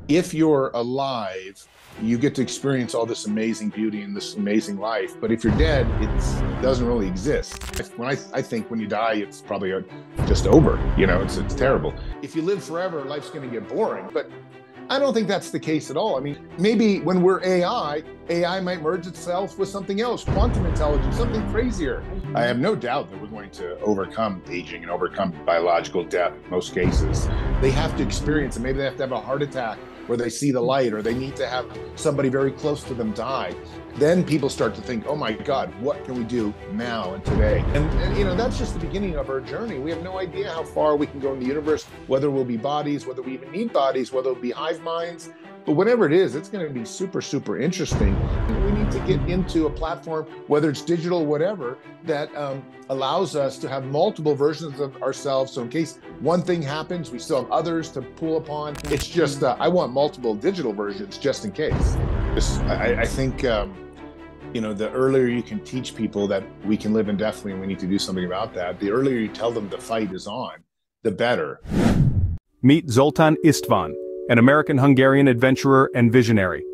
if you're alive, you get to experience all this amazing beauty and this amazing life. But if you're dead, it doesn't really exist. I think when you die, it's probably just over. It's terrible. If you live forever, life's going to get boring. But I don't think that's the case at all. I mean, maybe when we're AI might merge itself with something else, quantum intelligence, something crazier. I have no doubt that we're going to overcome aging and overcome biological death in most cases. They have to experience it. Maybe they have to have a heart attack where they see the light, or they need to have somebody very close to them die. Then people start to think, oh my God, what can we do now and today? And that's just the beginning of our journey. We have no idea how far we can go in the universe, whether we'll be bodies, whether we even need bodies, whether it'll be hive minds. But whatever it is, it's going to be super, super interesting. We need to get into a platform, whether it's digital, whatever, that allows us to have multiple versions of ourselves. So in case one thing happens, we still have others to pull upon. It's just, I want multiple digital versions just in case. I think, the earlier you can teach people that we can live indefinitely and we need to do something about that, the earlier you tell them the fight is on, the better. Meet Zoltan Istvan, an American-Hungarian adventurer and visionary.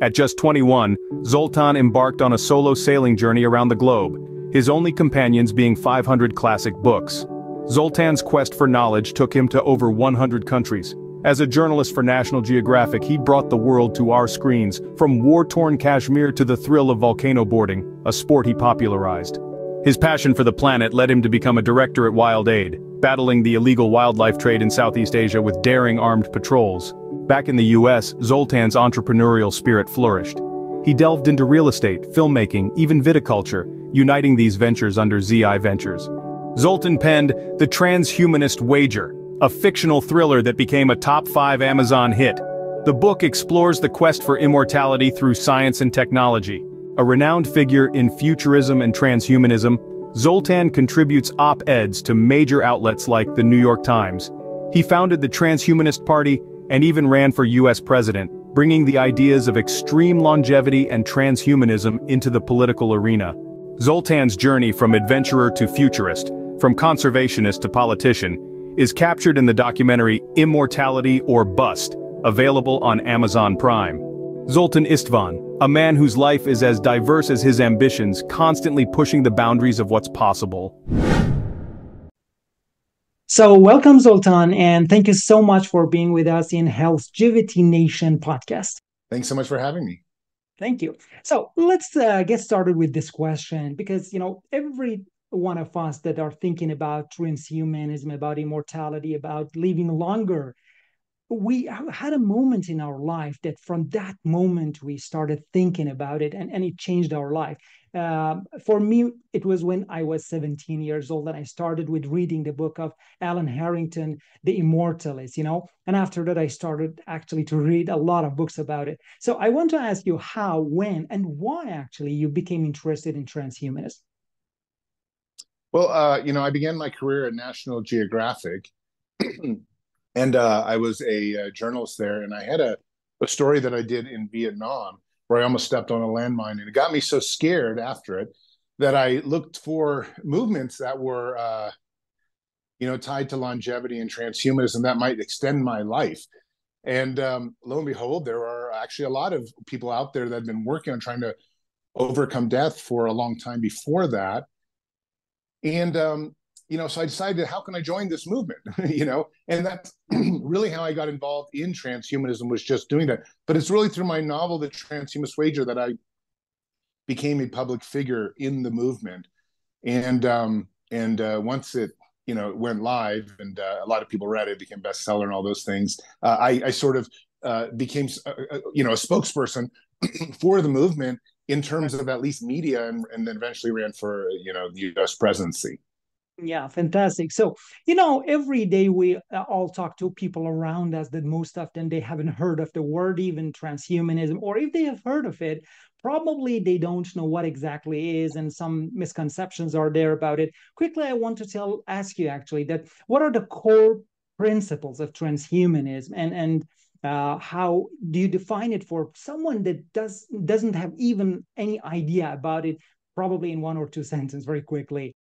At just 21, Zoltan embarked on a solo sailing journey around the globe, his only companions being 500 classic books. Zoltan's quest for knowledge took him to over 100 countries. As a journalist for National Geographic, he brought the world to our screens, from war-torn Kashmir to the thrill of volcano boarding, a sport he popularized. His passion for the planet led him to become a director at Wild Aid, battling the illegal wildlife trade in Southeast Asia with daring armed patrols. Back in the US, Zoltan's entrepreneurial spirit flourished. He delved into real estate, filmmaking, even viticulture, uniting these ventures under ZI Ventures. Zoltan penned The Transhumanist Wager, a fictional thriller that became a top 5 Amazon hit. The book explores the quest for immortality through science and technology. A renowned figure in futurism and transhumanism, Zoltan contributes op-eds to major outlets like the New York Times. He founded the Transhumanist Party and even ran for US president, bringing the ideas of extreme longevity and transhumanism into the political arena. Zoltan's journey from adventurer to futurist, from conservationist to politician, is captured in the documentary Immortality or Bust, available on Amazon Prime. Zoltan Istvan, a man whose life is as diverse as his ambitions, constantly pushing the boundaries of what's possible. So welcome, Zoltan, and thank you so much for being with us in HealthGevity Nation podcast. Thanks so much for having me. Thank you. So let's get started with this question, because, every one of us that are thinking about transhumanism, about immortality, about living longer, we had a moment in our life that from that moment we started thinking about it, and it changed our life. For me, it was when I was 17 years old and I started with reading the book of Alan Harrington, The Immortalist, and after that I started actually to read a lot of books about it. So I want to ask you how, when, and why actually you became interested in transhumanism. Well, I began my career at National Geographic. And I was a journalist there, and I had a story that I did in Vietnam where I almost stepped on a landmine, and it got me so scared after it that I looked for movements that were, tied to longevity and transhumanism that might extend my life. And lo and behold, there are actually a lot of people out there that have been working on trying to overcome death for a long time before that. And so I decided, how can I join this movement? And that's really how I got involved in transhumanism, was just doing that. But it's really through my novel, The Transhumanist Wager, that I became a public figure in the movement. And once it, went live and a lot of people read it, became bestseller and all those things, I sort of became, a spokesperson for the movement in terms of at least media, and then eventually ran for, the US presidency. Yeah, fantastic. So, every day we all talk to people around us that most often they haven't heard of the word, even transhumanism, or if they have heard of it, probably they don't know what exactly is, and some misconceptions are there about it. Quickly, I want to ask you actually that what are the core principles of transhumanism, and how do you define it for someone that doesn't have even any idea about it, probably in one or two sentences, very quickly?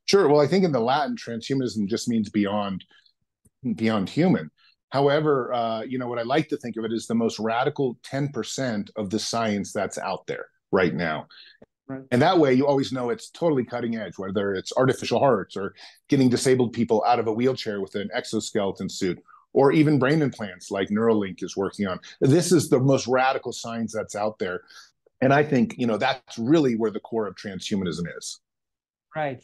Sure. Well, I think in the Latin, transhumanism just means beyond human. However, what I like to think of it is the most radical 10% of the science that's out there right now. Right. And that way you always know it's totally cutting edge, whether it's artificial hearts or getting disabled people out of a wheelchair with an exoskeleton suit, or even brain implants like Neuralink is working on. This is the most radical science that's out there. And I think, that's really where the core of transhumanism is. Right.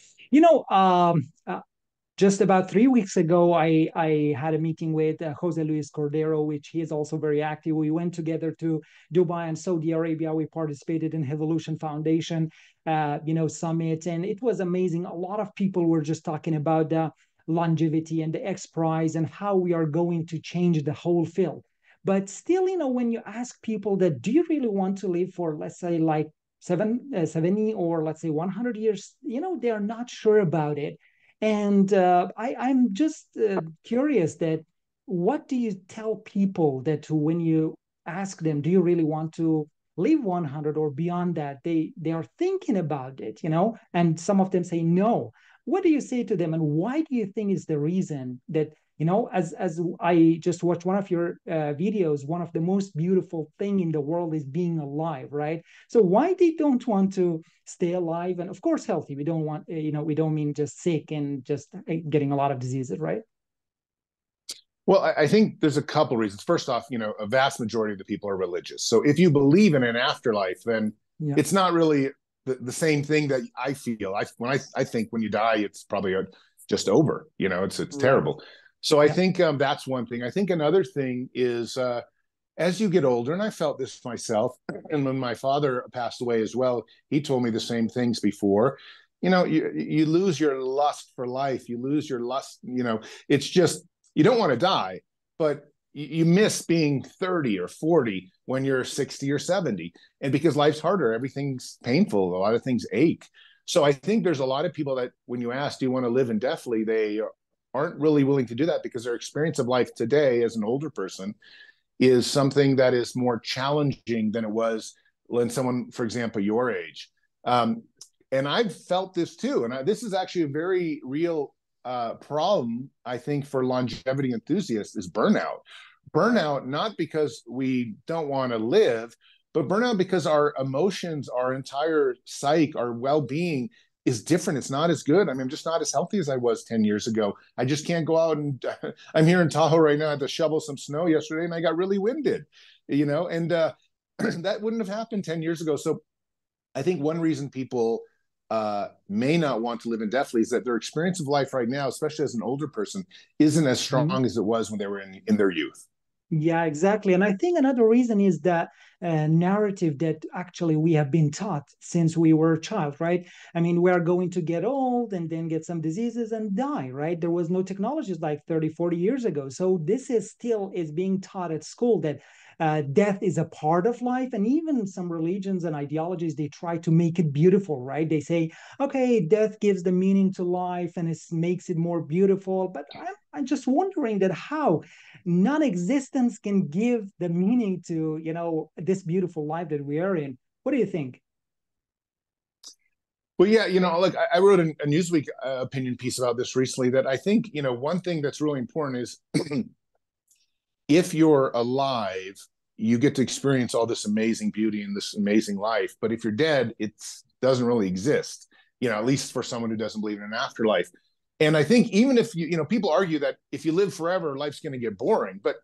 Just about 3 weeks ago, I had a meeting with Jose Luis Cordero, which he is also very active. We went together to Dubai and Saudi Arabia. We participated in Evolution Foundation, summit, and it was amazing. A lot of people were just talking about the longevity and the X Prize and how we are going to change the whole field. But still, when you ask people that, do you really want to live for, let's say, like 70 or let's say 100 years, they are not sure about it. And I'm just curious that what do you tell people that when you ask them, do you really want to live 100 or beyond that? They are thinking about it, and some of them say no. What do you say to them, and why do you think is the reason that, as I just watched one of your videos, one of the most beautiful thing in the world is being alive, right? So why they don't want to stay alive and of course healthy? We don't want, we don't mean just sick and just getting a lot of diseases, right? Well, I think there's a couple reasons. First off, a vast majority of the people are religious. So if you believe in an afterlife, then Yeah. it's not really the same thing that I feel. I think when you die, it's probably just over. It's Right. terrible. So I Yeah. think that's one thing. I think another thing is as you get older, and I felt this myself, and when my father passed away as well, he told me the same things before. You lose your lust for life. You lose your lust. It's just you don't want to die, but you miss being 30 or 40 when you're 60 or 70. And because life's harder, everything's painful, a lot of things ache. So I think there's a lot of people that when you ask, do you want to live indefinitely, they aren't really willing to do that because their experience of life today as an older person is something that is more challenging than it was when someone, for example, your age. And I've felt this too. And this is actually a very real problem, I think, for longevity enthusiasts is burnout. Burnout, not because we don't want to live, but burnout because our emotions, our entire psyche, our well-being is different. It's not as good. I mean, I'm just not as healthy as I was 10 years ago. I just can't go out and I'm here in Tahoe right now. I had to shovel some snow yesterday and I got really winded, and that wouldn't have happened 10 years ago. So I think one reason people may not want to live indefinitely is that their experience of life right now, especially as an older person, isn't as strong as it was when they were in their youth. Yeah, exactly. And I think another reason is that narrative that actually we have been taught since we were a child, right? I mean, we are going to get old and then get some diseases and die, right? There was no technologies like 30, 40 years ago. So this is being taught at school that death is a part of life. And even some religions and ideologies, they try to make it beautiful, right? They say, okay, death gives the meaning to life and it makes it more beautiful. But I'm just wondering that how non-existence can give the meaning to this beautiful life that we are in. What do you think? Well, yeah, look, I wrote a Newsweek opinion piece about this recently that I think, one thing that's really important is if you're alive, you get to experience all this amazing beauty and this amazing life. But if you're dead, it doesn't really exist, at least for someone who doesn't believe in an afterlife. And I think even if people argue that if you live forever, life's going to get boring. But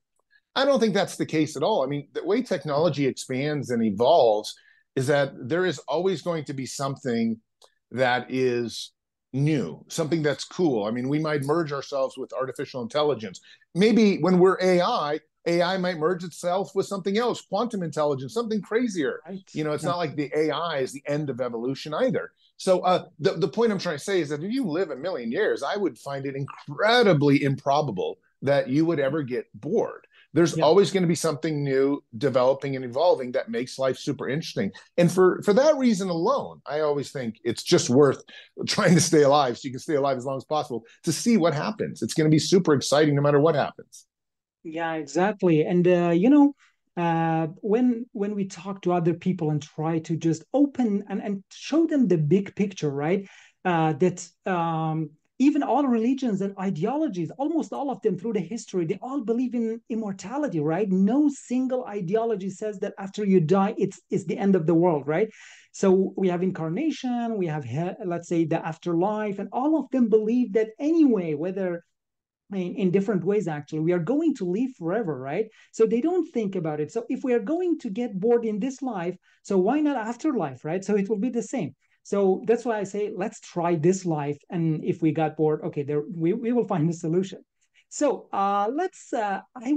I don't think that's the case at all. I mean, the way technology expands and evolves is that there is always going to be something that is new, something that's cool. I mean, we might merge ourselves with artificial intelligence. Maybe when we're AI might merge itself with something else, quantum intelligence, something crazier. Right. It's not like the AI is the end of evolution either. So the point I'm trying to say is that if you live a million years, I would find it incredibly improbable that you would ever get bored. There's always going to be something new developing and evolving that makes life super interesting. And for that reason alone, I always think it's just worth trying to stay alive so you can stay alive as long as possible to see what happens. It's going to be super exciting no matter what happens. Yeah, exactly. And when we talk to other people and try to just open and show them the big picture, right? That even all religions and ideologies, almost all of them through the history, they all believe in immortality, right? No single ideology says that after you die, it's the end of the world, right? So we have incarnation, we have, let's say, the afterlife, and all of them believe that anyway, whether in different ways, actually, we are going to live forever, right? So they don't think about it. So if we are going to get bored in this life, so why not afterlife, right? So it will be the same. So that's why I say, let's try this life. And if we got bored, okay, there we will find a solution. So I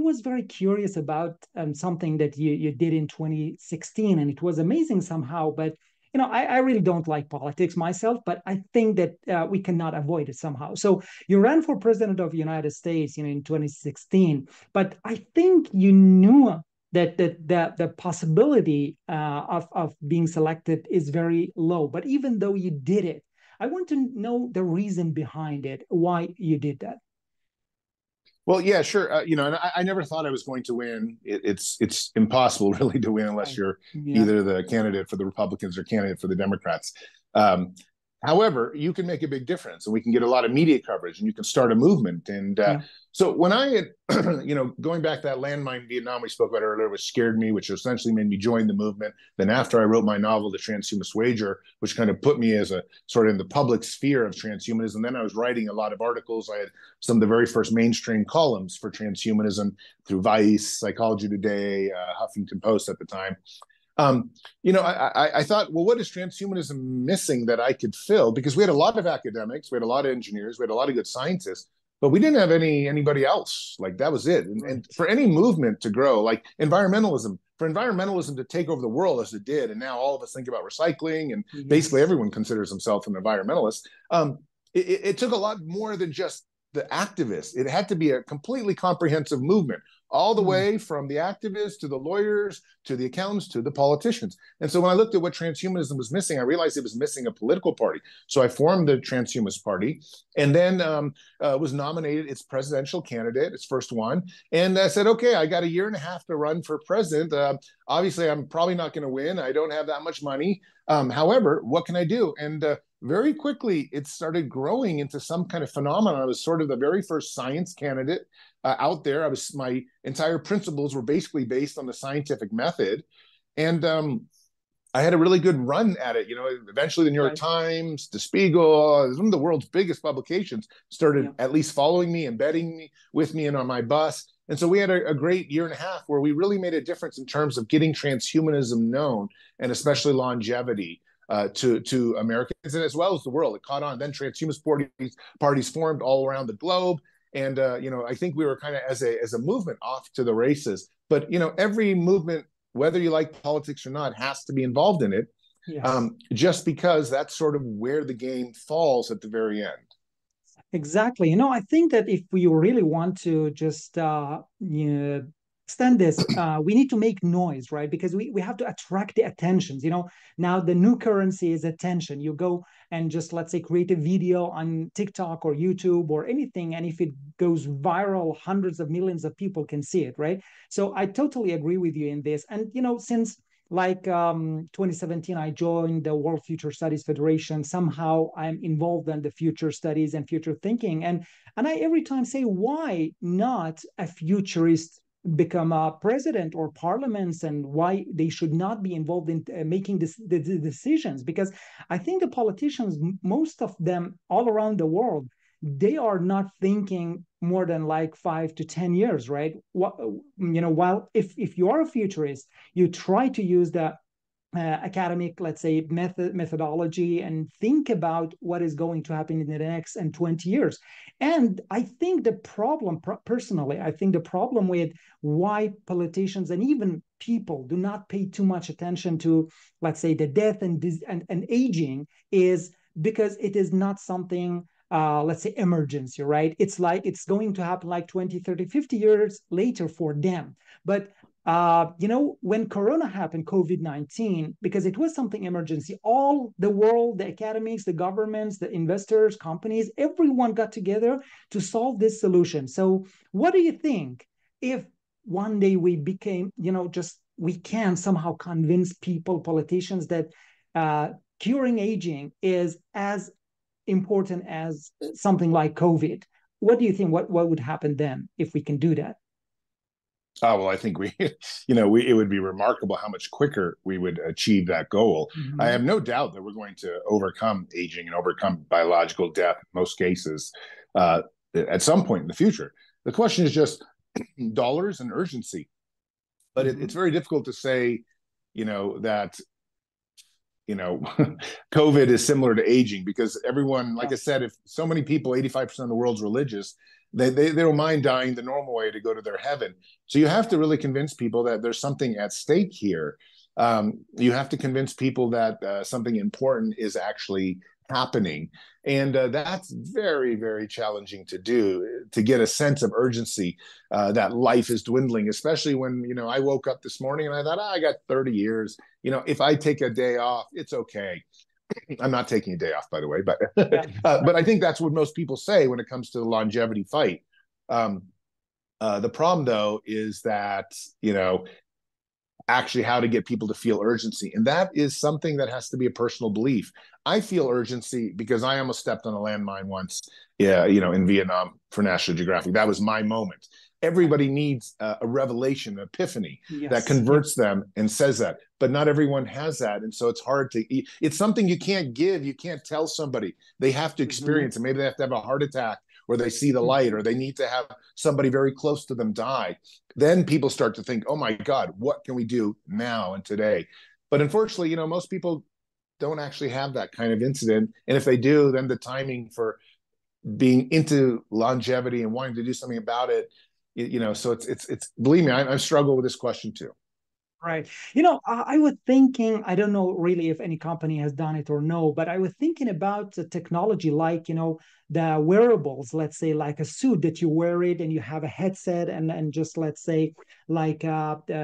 was very curious about something that you did in 2016, and it was amazing somehow. But I really don't like politics myself, but I think that we cannot avoid it somehow. So you ran for president of the United States, in 2016, but I think you knew that the possibility of being selected is very low. But even though you did it, I want to know the reason behind it, why you did that. Well, yeah, sure. And I never thought I was going to win. It's impossible really to win unless Right. you're Yeah. either the candidate for the Republicans or candidate for the Democrats. Um, However, you can make a big difference, and we can get a lot of media coverage, and you can start a movement. And Yeah. so when I had, going back to that landmine in Vietnam we spoke about earlier, which scared me, which essentially made me join the movement. Then after I wrote my novel, The Transhumanist Wager, which kind of put me as a sort of in the public sphere of transhumanism. Then I was writing a lot of articles. I had some of the very first mainstream columns for transhumanism through Vice, Psychology Today, Huffington Post at the time. I thought, well, what is transhumanism missing that I could fill? Because we had a lot of academics, we had a lot of engineers, we had a lot of good scientists, but we didn't have anybody else. Like that was it. And Right. for any movement to grow, like environmentalism, for environmentalism to take over the world as it did, and now all of us think about recycling, and basically Yes. everyone considers himself an environmentalist. It took a lot more than just the activists. It had to be a completely comprehensive movement, all the Mm. way from the activists to the lawyers to the accountants to the politicians. And so when I looked at what transhumanism was missing, I realized it was missing a political party. So I formed the Transhumanist Party, and then was nominated its presidential candidate, its first one. And I said, okay, I got a year and a half to run for president. Obviously, I'm probably not going to win. I don't have that much money. However, what can I do? And very quickly, it started growing into some kind of phenomenon. I was sort of the very first science candidate out there. My entire principles were basically based on the scientific method, and I had a really good run at it. Eventually the New York Right. Times, the Spiegel, one of the world's biggest publications, started Yeah. at least following me, embedding me with me and on my bus. And so we had a great year and a half where we really made a difference in terms of getting transhumanism known, and especially longevity. To Americans and as well as the world, it caught on. Then transhumanist parties formed all around the globe, and I think we were kind of as a movement off to the races. But every movement, whether you like politics or not, has to be involved in it, Yes. just because that's sort of where the game falls at the very end. Exactly. I think that if we really want to just extend this, we need to make noise, right? Because we have to attract the attentions. Now the new currency is attention. You go and just, let's say, create a video on TikTok or YouTube or anything. And if it goes viral, hundreds of millions of people can see it, right? So I totally agree with you in this. And, since like 2017, I joined the World Future Studies Federation. Somehow I'm involved in the future studies and future thinking. And I every time say, why not a futurist become a president or parliaments, and why they should not be involved in making the decisions? Because I think the politicians, most of them all around the world, they are not thinking more than like 5 to 10 years, right? While if you are a futurist, you try to use the academic, let's say, methodology and think about what is going to happen in the next and 20 years. And I think the problem, personally, I think the problem with why politicians and even people do not pay too much attention to, let's say, the death and aging is because it is not something, let's say, emergency, right? It's like it's going to happen like 20, 30, 50 years later for them. But when Corona happened, COVID-19, because it was something emergency, all the world, the academics, the governments, the investors, companies, everyone got together to solve this solution. So what do you think if one day we became, just we can somehow convince people, politicians, that curing aging is as important as something like COVID. What do you think? What would happen then if we can do that? Oh, well, I think it would be remarkable how much quicker we would achieve that goal. I Mm-hmm. have no doubt that we're going to overcome aging and overcome biological death in most cases at some point in the future. The question is just dollars and urgency. But it's Mm-hmm. very difficult to say, that you know COVID is similar to aging, because everyone, like Yeah. I said, if so many people, 85% of the world's religious, they don't mind dying the normal way to go to their heaven. So you have to really convince people that there's something at stake here. You have to convince people that something important is actually happening, and that's very, very challenging to do, to get a sense of urgency that life is dwindling, especially when I woke up this morning and I thought, I got 30 years. If I take a day off, it's okay. I'm not taking a day off, by the way, but Yeah. but I think that's what most people say when it comes to the longevity fight. Um, the problem, though, is that actually how to get people to feel urgency, and that is something that has to be a personal belief. I feel urgency because I almost stepped on a landmine once, yeah, in Vietnam for National Geographic. That was my moment. Everybody needs a revelation, an epiphany that Yes. Yeah. converts them and says that, but not everyone has that, and so it's hard to. It's something you can't give, you can't tell somebody. They have to Mm-hmm. experience it. Maybe they have to have a heart attack, or they see the light, Mm-hmm. or they need to have somebody very close to them die. Then people start to think, oh my God, what can we do now and today? But unfortunately, most people don't actually have that kind of incident. And if they do, then the timing for being into longevity and wanting to do something about it, so it's believe me, I struggle with this question too. Right. I was thinking, I don't know really if any company has done it or no, but I was thinking about the technology like, the wearables, let's say like a suit that you wear it and you have a headset and just let's say like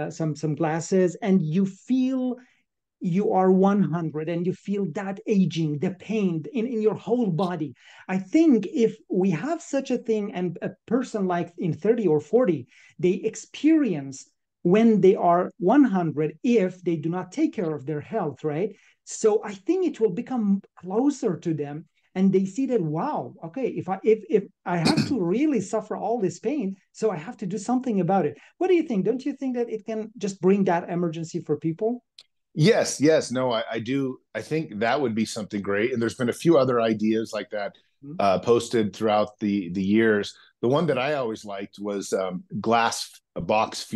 some glasses and you feel you are 100 and you feel that aging, the pain in your whole body. I think if we have such a thing and a person like in 30 or 40, they experience when they are 100 if they do not take care of their health, right? So I think it will become closer to them and they see that, wow, okay, if I have to really suffer all this pain, so I have to do something about it. What do you think? Don't you think that it can just bring that emergency for people? Yes, yes, no, I do. I think that would be something great. And there's been a few other ideas like that Mhm. posted throughout the years. The one that I always liked was glass box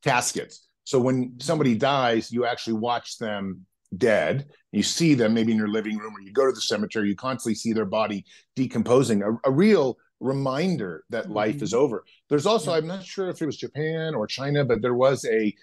caskets. So when somebody dies, you actually watch them dead. You see them maybe in your living room, or you go to the cemetery. You constantly see their body decomposing. A real reminder that life is Mhm. over. There's also, Yeah. I'm not sure if it was Japan or China, but there was a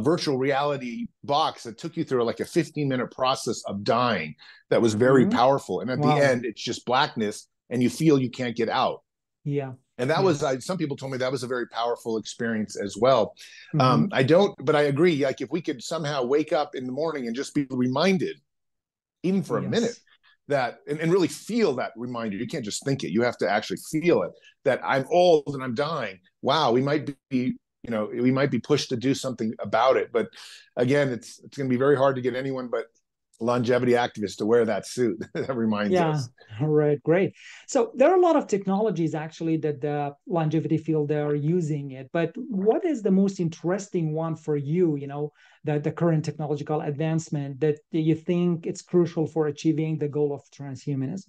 virtual reality box that took you through like a 15-minute process of dying that was very Mhm. powerful. And at the Wow. end, it's just blackness and you feel you can't get out. Yeah. And that was, Yes. some people told me that was a very powerful experience as well. Hmm. I don't, but I agree. Like if we could somehow wake up in the morning and just be reminded, even for a minute, Yes. that and really feel that reminder. You can't just think it, you have to actually feel it, that I'm old and I'm dying. Wow, we might be pushed to do something about it. But again, it's going to be very hard to get anyone but longevity activists to wear that suit that reminds Yeah. us. All right. Great. So there are a lot of technologies actually that the longevity field they are using it. But what is the most interesting one for you? The current technological advancement that you think it's crucial for achieving the goal of transhumanism.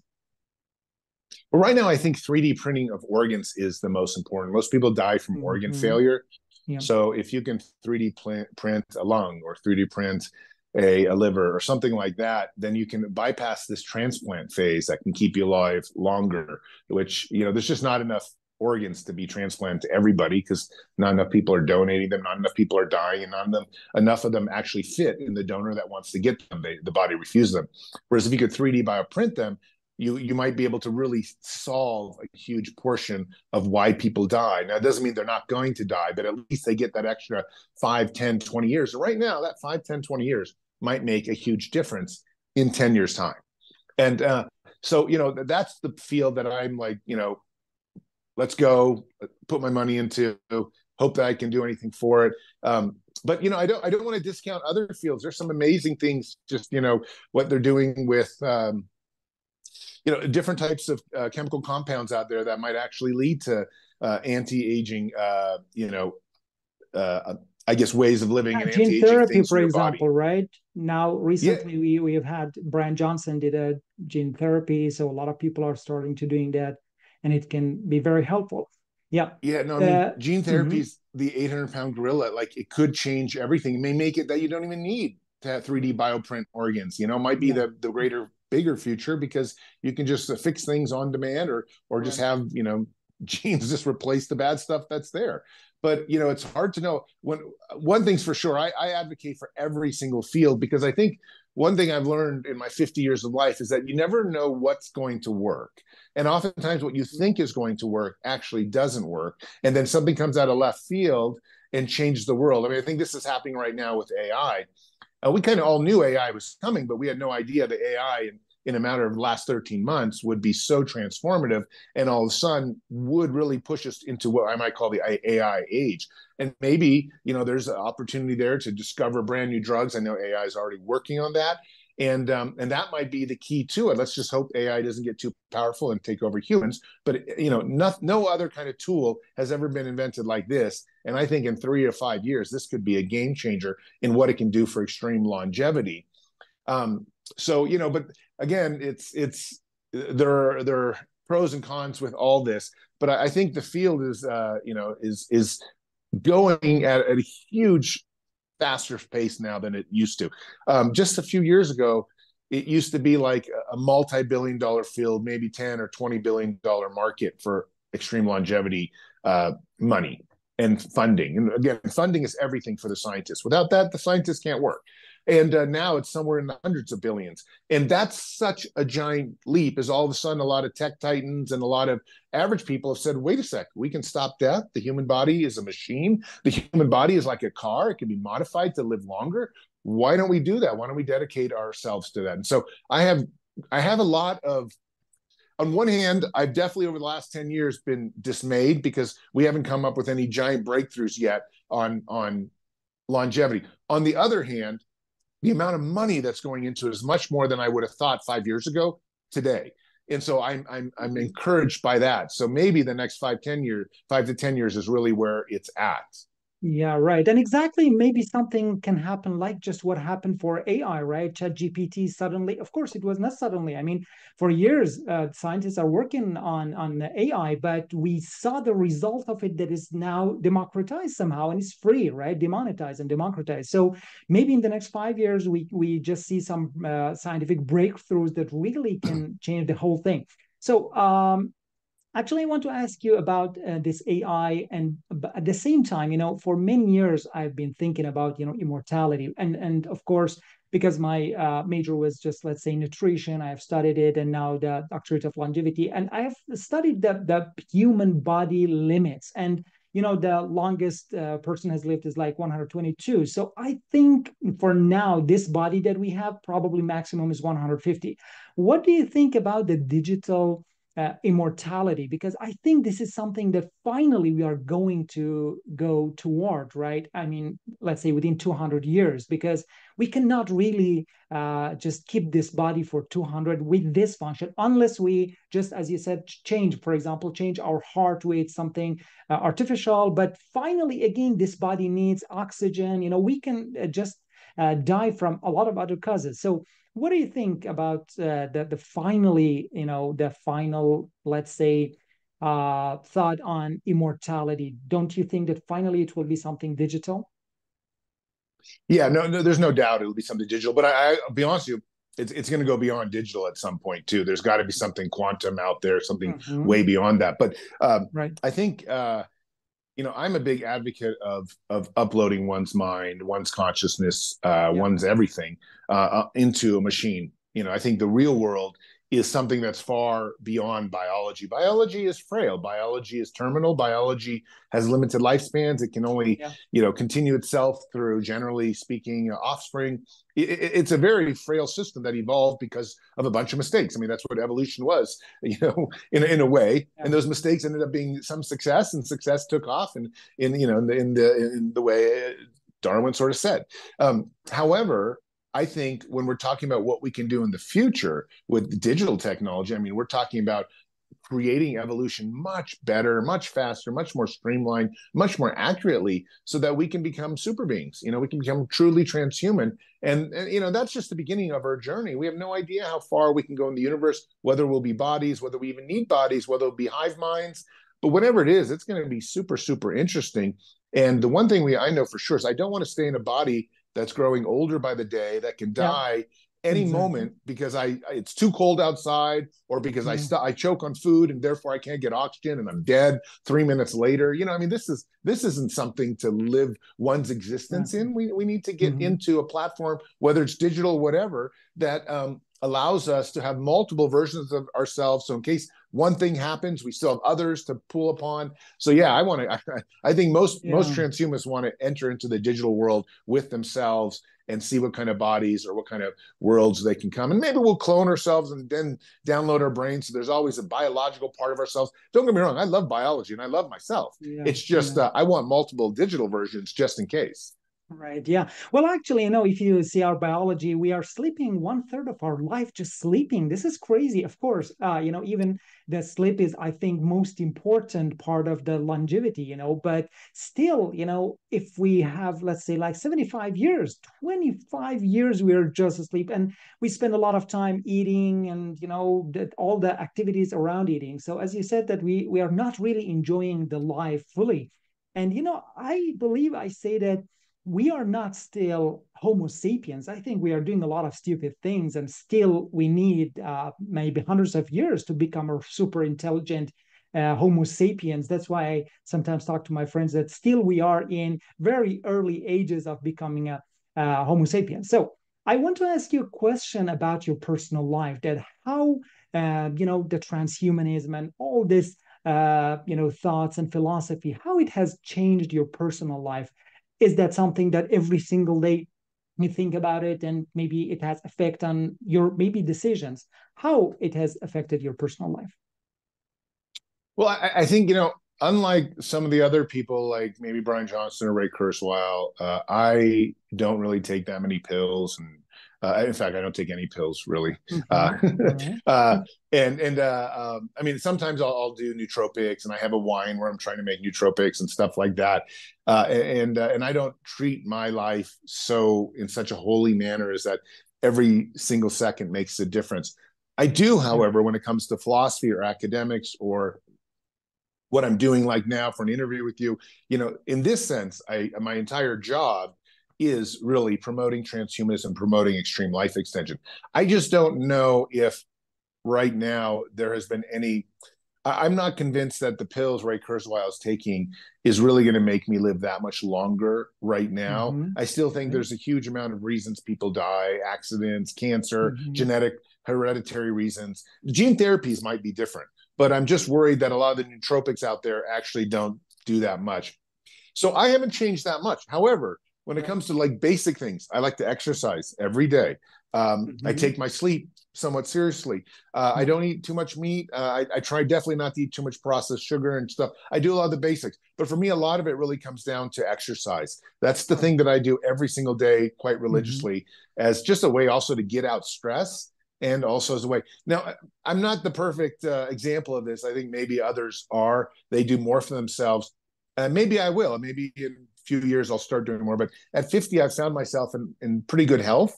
But right now, I think 3D printing of organs is the most important. Most people die from organ Hmm. failure. Yeah. So if you can 3D print a lung, or 3D print a liver or something like that, then you can bypass this transplant phase that can keep you alive longer, which, there's just not enough organs to be transplanted to everybody, because not enough people are donating them, not enough people are dying, and enough of them actually fit in the donor that wants to get them. The body refuses them. Whereas if you could 3D bioprint them, you might be able to really solve a huge portion of why people die. Now, it doesn't mean they're not going to die, but at least they get that extra 5, 10, 20 years. Right now, that 5, 10, 20 years might make a huge difference in 10 years' time. And so, that's the field that I'm like, let's go, put my money into, hope that I can do anything for it. But I don't want to discount other fields. There's some amazing things, just what they're doing with different types of chemical compounds out there that might actually lead to anti-aging, I guess, ways of living and Gene anti-aging therapy, things in for your body. example, right? Now, Yeah, recently we have had Brian Johnson did a gene therapy, so a lot of people are starting to doing that, and it can be very helpful. Yeah. yeah. No, I mean, Uh, gene mhm. therapy's the 800-pound gorilla. Like, it could change everything. It may make it that you don't even need to have 3D bioprint organs. It might be Yeah. the greater, bigger future, because you can just fix things on demand, or just Right. have genes just replace the bad stuff that's there. But it's hard to know. One thing's for sure, I advocate for every single field, because I think one thing I've learned in my 50 years of life is that you never know what's going to work. And oftentimes what you think is going to work actually doesn't work. And then something comes out of left field and changes the world. I mean, I think this is happening right now with AI. We kind of all knew AI was coming, but we had no idea that AI in a matter of the last 13 months would be so transformative, and all of a sudden would really push us into what I might call the AI age. And maybe, there's an opportunity there to discover brand new drugs. I know AI is already working on that. And that might be the key to it. Let's just hope AI doesn't get too powerful and take over humans. But no other kind of tool has ever been invented like this. And I think in 3 or 5 years, this could be a game changer in what it can do for extreme longevity. But again, there are pros and cons with all this. But I think the field is going at a huge faster pace now than it used to. Just a few years ago, it used to be like a multi-billion-dollar field, maybe 10 or $20 billion market for extreme longevity money and funding. And again, funding is everything for the scientists. Without that, the scientists can't work. And now it's somewhere in the hundreds of billions. And that's such a giant leap, as all of a sudden a lot of tech titans and a lot of average people have said, wait a sec, we can stop death. The human body is a machine. The human body is like a car. It can be modified to live longer. Why don't we do that? Why don't we dedicate ourselves to that? And so I have a lot of, on one hand, I've definitely over the last 10 years been dismayed because we haven't come up with any giant breakthroughs yet on longevity. On the other hand, the amount of money that's going into it is much more than I would have thought 5 years ago today. And so I'm encouraged by that. So maybe the next 5 to 10 years is really where it's at. Yeah, right. And exactly, maybe something can happen like just what happened for AI, right? ChatGPT suddenly, of course, it was not suddenly. I mean, for years, scientists are working on the AI, but we saw the result of it that is now democratized somehow, and it's free, right? Demonetized and democratized. So maybe in the next 5 years, we just see some scientific breakthroughs that really can change the whole thing. So actually, I want to ask you about this AI, and at the same time, for many years I've been thinking about, immortality, and of course, because my major was just, let's say, nutrition, I have studied it, and now the doctorate of longevity, and I have studied the human body limits, and the longest person has lived is like 122. So I think for now, this body that we have, probably maximum is 150. What do you think about the digital immortality? Because I think this is something that finally we are going to go toward, right? I mean, let's say within 200 years, because we cannot really just keep this body for 200 with this function unless we just, as you said, change, for example, change our heart with something artificial. But finally, again, this body needs oxygen. We can just die from a lot of other causes. So what do you think about the finally, the final, let's say, thought on immortality? Don't you think that finally it will be something digital? Yeah, no, there's no doubt it'll be something digital. But I'll be honest with you, it's going to go beyond digital at some point too. There's got to be something quantum out there, something Mhm. way beyond that. But Right. I think I'm a big advocate of uploading one's mind, one's consciousness, Yeah. one's everything into a machine. I think the real world is something that's far beyond biology. Biology is frail. Biology is terminal. Biology has limited lifespans. It can only, Yeah. continue itself through, generally speaking, offspring. It's a very frail system that evolved because of a bunch of mistakes. I mean, that's what evolution was, in a way. Yeah. And those mistakes ended up being some success, and success took off, and in the way Darwin sort of said. However, I think when we're talking about what we can do in the future with digital technology, I mean, we're talking about creating evolution much better, much faster, much more streamlined, much more accurately, so that we can become super beings. We can become truly transhuman. And that's just the beginning of our journey. We have no idea how far we can go in the universe, whether we'll be bodies, whether we even need bodies, whether it'll be hive minds. But whatever it is, it's going to be super, super interesting. And the one thing I know for sure is I don't want to stay in a body that's growing older by the day, that can Yeah, die any exactly. moment because it's too cold outside, or because Yeah, I choke on food and therefore I can't get oxygen and I'm dead 3 minutes later. I mean, this isn't something to live one's existence exactly. in. We need to get Hmm. into a platform, whether it's digital, whatever, that allows us to have multiple versions of ourselves. So in case one thing happens, we still have others to pull upon. So yeah, I think most Yeah. transhumanists want to enter into the digital world with themselves and see what kind of bodies or what kind of worlds they can come. And maybe we'll clone ourselves and then download our brains. So there's always a biological part of ourselves. Don't get me wrong, I love biology and I love myself. Yeah. It's just Yeah. I want multiple digital versions just in case. Right. Yeah. Well, actually, if you see our biology, we are sleeping one third of our life just sleeping. This is crazy. Of course, even the sleep is, I think, most important part of the longevity, but still, if we have, let's say, like 75 years, 25 years, we're just asleep, and we spend a lot of time eating and, all the activities around eating. So as you said, that we are not really enjoying the life fully. And, I believe I say that we are not still Homo sapiens. I think we are doing a lot of stupid things, and still we need maybe hundreds of years to become a super intelligent Homo sapiens. That's why I sometimes talk to my friends that still we are in very early ages of becoming a Homo sapiens. So I want to ask you a question about your personal life. That how the transhumanism and all this thoughts and philosophy, how it has changed your personal life. Is that something that every single day you think about it, and maybe it has effect on your maybe decisions, how it has affected your personal life? Well, I think, unlike some of the other people, like maybe Brian Johnson or Ray Kurzweil, I don't really take that many pills. And in fact, I don't take any pills really. Uh, Mm-hmm. All right. uh, and I mean, sometimes I'll do nootropics, and I have a wine where I'm trying to make nootropics and stuff like that. And I don't treat my life in such a holy manner as that every single second makes a difference. I do, Yeah. however, when it comes to philosophy or academics or what I'm doing like now for an interview with you, in this sense, my entire job is really promoting transhumanism, promoting extreme life extension. I just don't know if right now there has been any. I'm not convinced that the pills Ray Kurzweil is taking is really going to make me live that much longer right now. Mm-hmm. I still think Right. there's a huge amount of reasons people die: accidents, cancer, Mm-hmm. genetic, hereditary reasons. Gene therapies might be different, but I'm just worried that a lot of the nootropics out there actually don't do that much. So I haven't changed that much. However, when it Right. comes to like basic things, I like to exercise every day. I Mm-hmm. take my sleep somewhat seriously. I don't eat too much meat. I try definitely not to eat too much processed sugar and stuff. I do a lot of the basics, but for me, a lot of it really comes down to exercise. That's the Right. thing that I do every single day, quite Mm-hmm. religiously, as just a way also to get out stress, and also as a way. Now, I'm not the perfect example of this. I think maybe others are. They do more for themselves. Maybe I will. Maybe in a few years I'll start doing more. But at 50, I've found myself in pretty good health,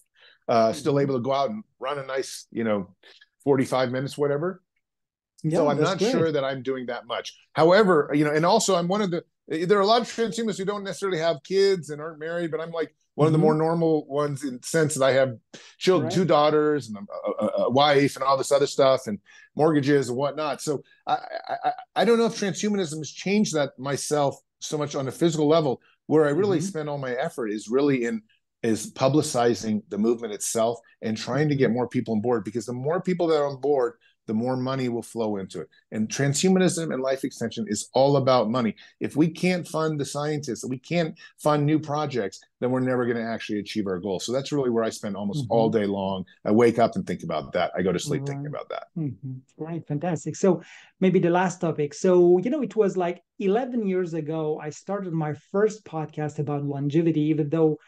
still Mm-hmm. able to go out and run a nice, 45 minutes, whatever. So Yeah, I'm that's not great. sure that I'm doing that much. However, and also I'm one of there are a lot of transhumanists who don't necessarily have kids and aren't married, but I'm like one of the more Mm-hmm. normal ones in the sense that I have children, Right. two daughters, and a wife, and all this other stuff, and mortgages and whatnot. So I don't know if transhumanism has changed that myself so much on a physical level. Where I really Mm-hmm. spend all my effort is really in is publicizing the movement itself and trying to Mm-hmm. get more people on board, because the more people that are on board, the more money will flow into it. And transhumanism and life extension is all about money. If we can't fund the scientists, we can't fund new projects, then we're never going to actually achieve our goal. So that's really where I spend almost all Mm-hmm. day long. I wake up and think about that. I go to sleep thinking Right. about that. Mm-hmm. Right. Fantastic. So maybe the last topic. So, it was like 11 years ago, I started my first podcast about longevity, even though,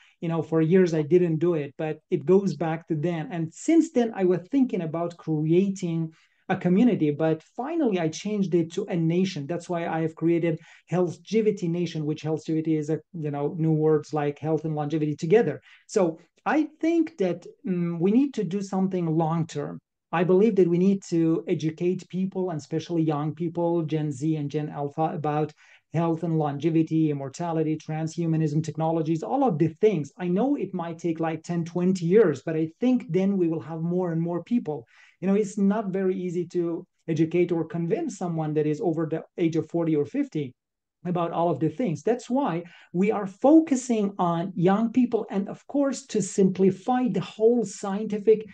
for years I didn't do it, but it goes back to then. And since then, I was thinking about creating a community, but finally I changed it to a nation. That's why I have created HealthGevity Nation, which HealthGevity is new words like health and longevity together. So I think that we need to do something long term. I believe that we need to educate people, and especially young people, Gen Z and Gen Alpha, about health and longevity, immortality, transhumanism technologies, all of the things. I know it might take like 10, 20 years, but I think then we will have more and more people. It's not very easy to educate or convince someone that is over the age of 40 or 50 about all of the things. That's why we are focusing on young people, and of course to simplify the whole scientific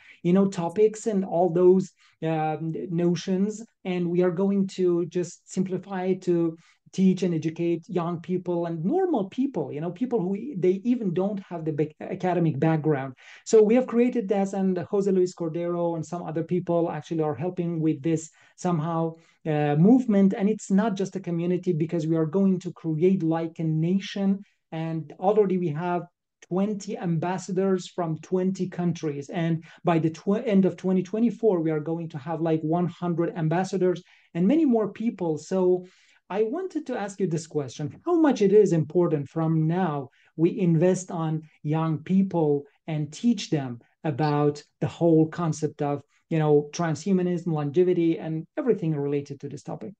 topics and all those notions, and we are going to just simplify it to teach and educate young people and normal people, people who they even don't have the academic background. So we have created this, and Jose Luis Cordero and some other people actually are helping with this somehow movement. And it's not just a community, because we are going to create like a nation. And already we have 20 ambassadors from 20 countries. And by the end of 2024, we are going to have like 100 ambassadors and many more people. So I wanted to ask you this question: how much it is important from now we invest on young people and teach them about the whole concept of transhumanism, longevity, and everything related to this topic?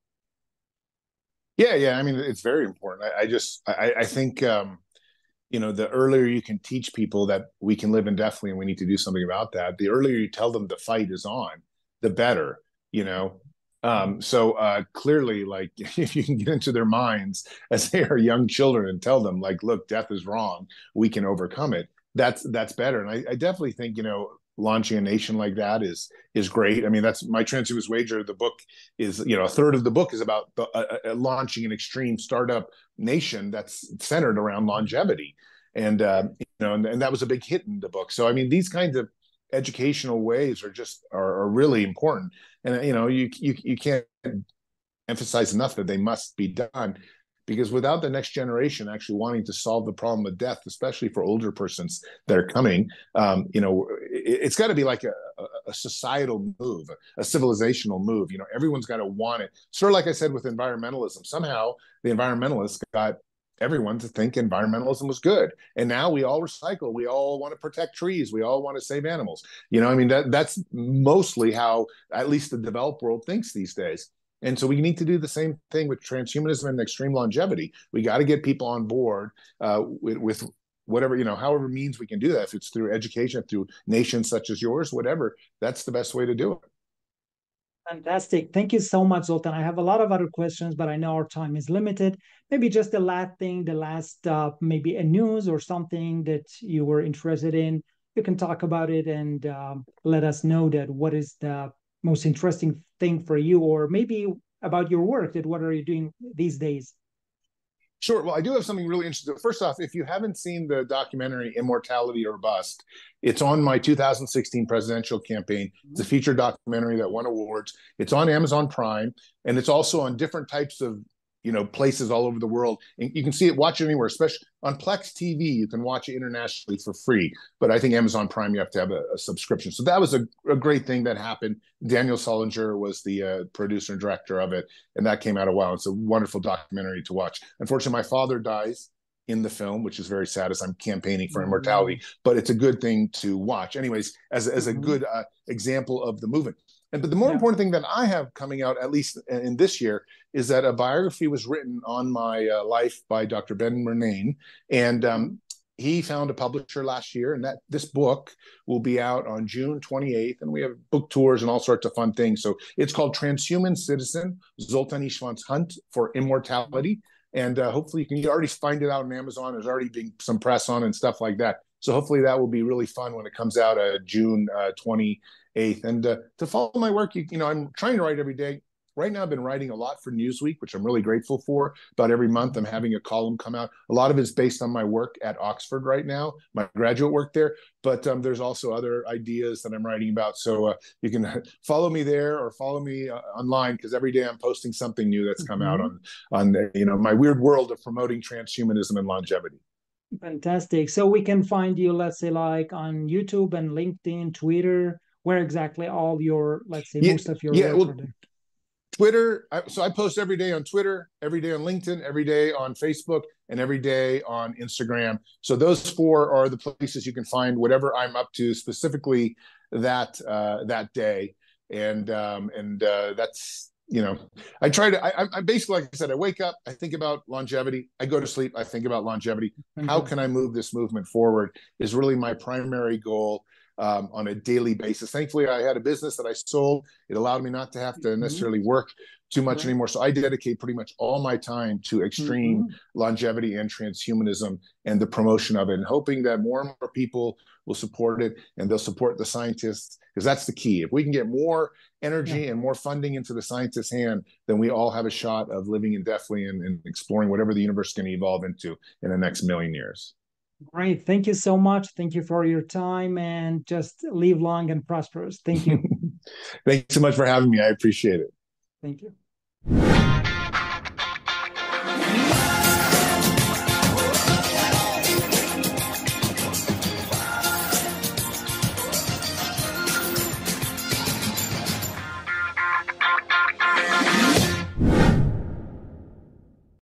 Yeah. I mean, it's very important. I think, the earlier you can teach people that we can live indefinitely and we need to do something about that, the earlier you tell them the fight is on, the better, you know. So clearly, like, if you can get into their minds as they are young children and tell them, like, look, death is wrong, we can overcome it. That's better. And I definitely think, launching a nation like that is great. I mean, that's my Transhumanist Wager. The book is, a third of the book is about launching an extreme startup nation that's centered around longevity, and that was a big hit in the book. So I mean, these kinds of educational ways are really important, and you can't emphasize enough that they must be done, because without the next generation actually wanting to solve the problem of death, especially for older persons that are coming, it's got to be like a societal move, a civilizational move. Everyone's got to want it. Sort of like I said with environmentalism. Somehow the environmentalists got everyone to think environmentalism was good, and now we all recycle. We all want to protect trees. We all want to save animals. I mean, that's mostly how at least the developed world thinks these days. And so we need to do the same thing with transhumanism and extreme longevity. We got to get people on board with whatever, however means we can do that. If it's through education, through nations such as yours, whatever, that's the best way to do it. Fantastic. Thank you so much, Zoltan. I have a lot of other questions, but I know our time is limited. Maybe just the last thing, maybe a news or something that you were interested in. You can talk about it and let us know that what is the most interesting thing for you, or maybe about your work, that what are you doing these days? Sure. Well, I do have something really interesting. First off, if you haven't seen the documentary Immortality or Bust, it's on my 2016 presidential campaign. It's a feature documentary that won awards. It's on Amazon Prime, and it's also on different types of places all over the world. And you can see it, watch it anywhere, especially on Plex TV. You can watch it internationally for free. But I think Amazon Prime, you have to have a subscription. So that was a great thing that happened. Daniel Solinger was the producer and director of it, and that came out a while. It's a wonderful documentary to watch. Unfortunately, my father dies in the film, which is very sad as I'm campaigning for immortality, but it's a good thing to watch. Anyways, as a good example of the movement. But the more important thing that I have coming out, at least in this year, is that a biography was written on my life by Dr. Ben Murnane, and he found a publisher last year, and that this book will be out on June 28th, and we have book tours and all sorts of fun things. So it's called Transhuman Citizen: Zoltan Istvan's Hunt for Immortality, and hopefully you already find it out on Amazon. There's already been some press on and stuff like that. So hopefully that will be really fun when it comes out June 28th. And to follow my work, I'm trying to write every day. right now I've been writing a lot for Newsweek, which I'm really grateful for. About every month I'm having a column come out. A lot of it's based on my work at Oxford right now, my graduate work there. But there's also other ideas that I'm writing about. So you can follow me there or follow me online, because every day I'm posting something new that's come out on my weird world of promoting transhumanism and longevity. Fantastic. So we can find you, let's say, like on YouTube and LinkedIn, Twitter, where exactly all your, let's say, Yeah, most of your yeah. work Well, are there. Twitter. So I post every day on Twitter, every day on LinkedIn, every day on Facebook, and every day on Instagram. So those four are the places you can find whatever I'm up to specifically that day. And that's, I try to. I basically, like I said, I wake up, I think about longevity. I go to sleep, I think about longevity. How can I move this movement forward is really my primary goal. On a daily basis. Thankfully, I had a business that I sold. It allowed me not to have to necessarily work too much anymore. So I dedicate pretty much all my time to extreme longevity and transhumanism and the promotion of it, and hoping that more and more people will support it, and they'll support the scientists, because that's the key. If we can get more energy and more funding into the scientists' hand, then we all have a shot of living indefinitely and exploring whatever the universe is going to evolve into in the next million years. Great. Thank you so much. Thank you for your time, and just live long and prosperous. Thank you. Thanks so much for having me. I appreciate it. Thank you.